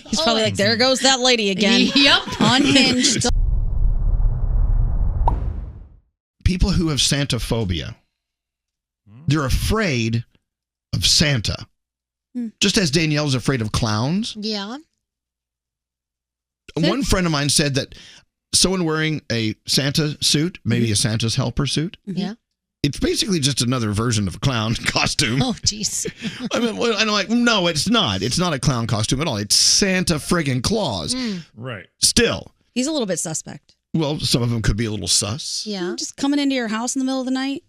He's probably like, there goes that lady again. Yep. Unhinged. People who have Santa phobia, they're afraid of Santa. Just as Danielle's afraid of clowns. Yeah. One friend of mine said that someone wearing a Santa suit, maybe a Santa's helper suit. Yeah. It's basically just another version of a clown costume. Oh, jeez. I mean, and I'm like, no, it's not. It's not a clown costume at all. It's Santa friggin' Claus. Right. Still. He's a little bit suspect. Well, some of them could be a little sus. Yeah. Just coming into your house in the middle of the night,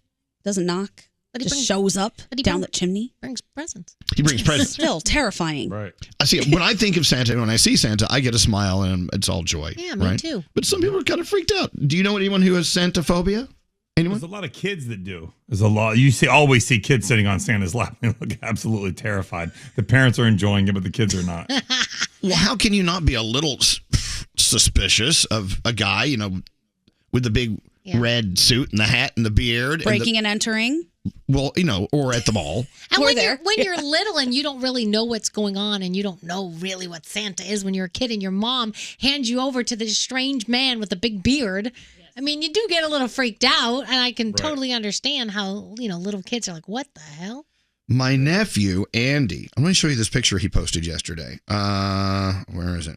doesn't knock, just shows up down the chimney. Brings presents. He brings presents. Still terrifying. Right. I see. When I think of Santa, when I see Santa, I get a smile and it's all joy. Yeah, me too. But some people are kind of freaked out. Do you know anyone who has Santa phobia? Anyone? There's a lot of kids that do. There's a lot. You always see kids sitting on Santa's lap. They look absolutely terrified. The parents are enjoying it, but the kids are not. Well, how can you not be a little suspicious of a guy, with the big red suit and the hat and the beard? Breaking and entering. Well, or at the mall. And when you're little and you don't really know what's going on and you don't know really what Santa is when you're a kid and your mom hands you over to this strange man with a big beard, I mean, you do get a little freaked out, and I can totally understand how, little kids are like, what the hell? My nephew, Andy, I'm going to show you this picture he posted yesterday. Where is it?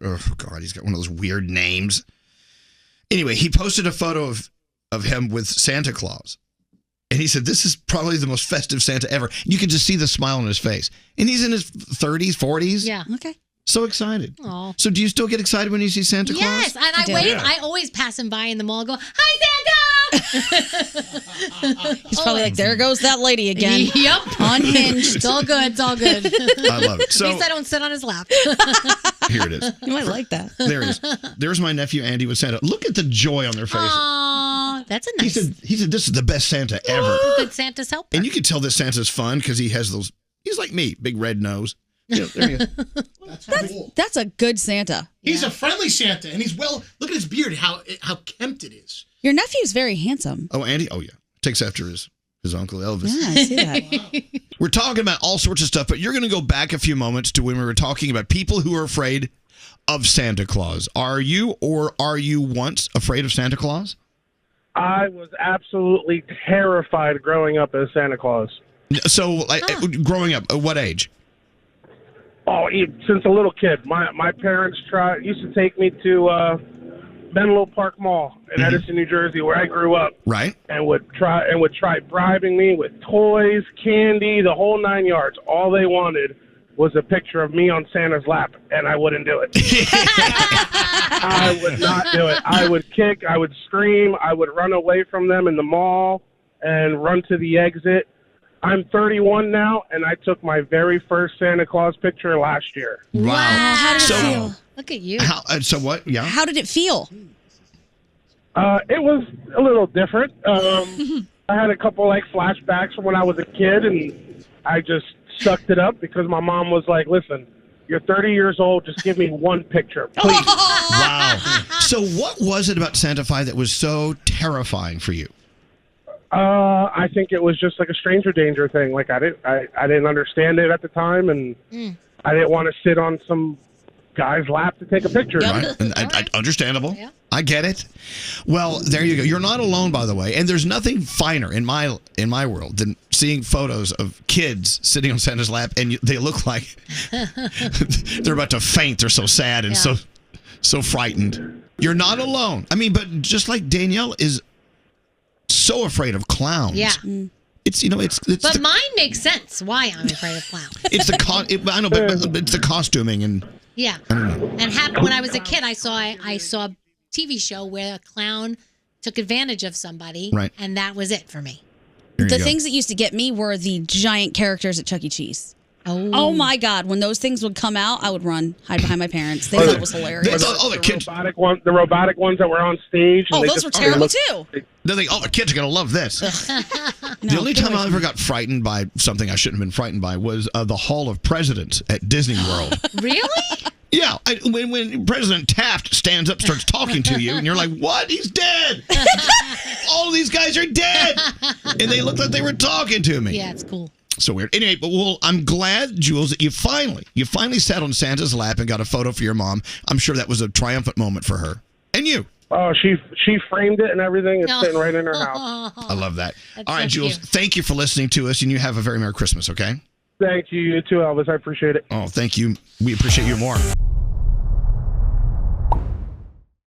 Oh, God, he's got one of those weird names. Anyway, he posted a photo of him with Santa Claus. And he said, this is probably the most festive Santa ever. You can just see the smile on his face. And he's in his 30s, 40s. Yeah. Okay. So excited. Aww. So do you still get excited when you see Santa Claus? Yes, and I wave. I always pass him by in the mall and go, hi, Santa! He's probably like, there goes that lady again. Yep. Unhinged. It's all good. It's all good. I love it. So, at least I don't sit on his lap. Here it is. You might like that. There it is. There's my nephew, Andy, with Santa. Look at the joy on their faces. Aww, that's a nice. He said, this is the best Santa ever. Good Santa's helper. And you can tell this Santa's fun because he has those, he's like me, big red nose. There you go. That's a good Santa. He's a friendly Santa, and he's look at his beard, how kempt it is. Your nephew's very handsome. Oh, Andy? Oh, yeah. Takes after his uncle Elvis. Yeah, I see that. We're talking about all sorts of stuff, but you're going to go back a few moments to when we were talking about people who are afraid of Santa Claus. Are you once afraid of Santa Claus? I was absolutely terrified growing up as Santa Claus. So, growing up, at what age? Oh, since a little kid. My parents used to take me to Menlo Park Mall in Edison, New Jersey, where I grew up. Right. And would try bribing me with toys, candy, the whole 9 yards. All they wanted was a picture of me on Santa's lap, and I wouldn't do it. I would not do it. I would kick, I would scream, I would run away from them in the mall and run to the exit. I'm 31 now, and I took my very first Santa Claus picture last year. Wow. How did it feel? Look at you. So what? Yeah. How did it feel? It was a little different. I had a couple flashbacks from when I was a kid, and I just sucked it up because my mom was like, "Listen, you're 30 years old. Just give me one picture, please." Wow. So what was it about Santa Fi that was so terrifying for you? I think it was just like a stranger danger thing. Like I didn't understand it at the time, and I didn't want to sit on some guy's lap to take a picture. Right. And understandable. Yeah. I get it. Well, there you go. You're not alone, by the way. And there's nothing finer in my world than seeing photos of kids sitting on Santa's lap, and they look like they're about to faint. They're so sad and so frightened. You're not alone. I mean, but just like Danielle is so afraid of clowns. Yeah. It's but mine makes sense why I'm afraid of clowns. It's I know, but it's the costuming and. Yeah. And when I was a kid, I saw a TV show where a clown took advantage of somebody, right. And that was it for me. The things that used to get me were the giant characters at Chuck E. Cheese. Oh my God! When those things would come out, I would hide behind my parents. They thought it was hilarious. The kids, the robotic ones that were on stage. Oh, those were terrible too. They think, the kids are gonna love this. The only time I ever got frightened by something I shouldn't have been frightened by was the Hall of Presidents at Disney World. Really? Yeah, when President Taft stands up, starts talking to you, and you're like, "What? He's dead! All these guys are dead!" And they looked like they were talking to me. Yeah, it's cool. So weird. Anyway, but I'm glad, Jules, that you finally sat on Santa's lap and got a photo for your mom. I'm sure that was a triumphant moment for her. And you. Oh, she framed it and everything. It's sitting right in her house. I love that. That's All right, so Jules, cute. thank you for listening to us, and you have a very Merry Christmas, okay? Thank you. You too, Elvis. I appreciate it. Oh, thank you. We appreciate you more.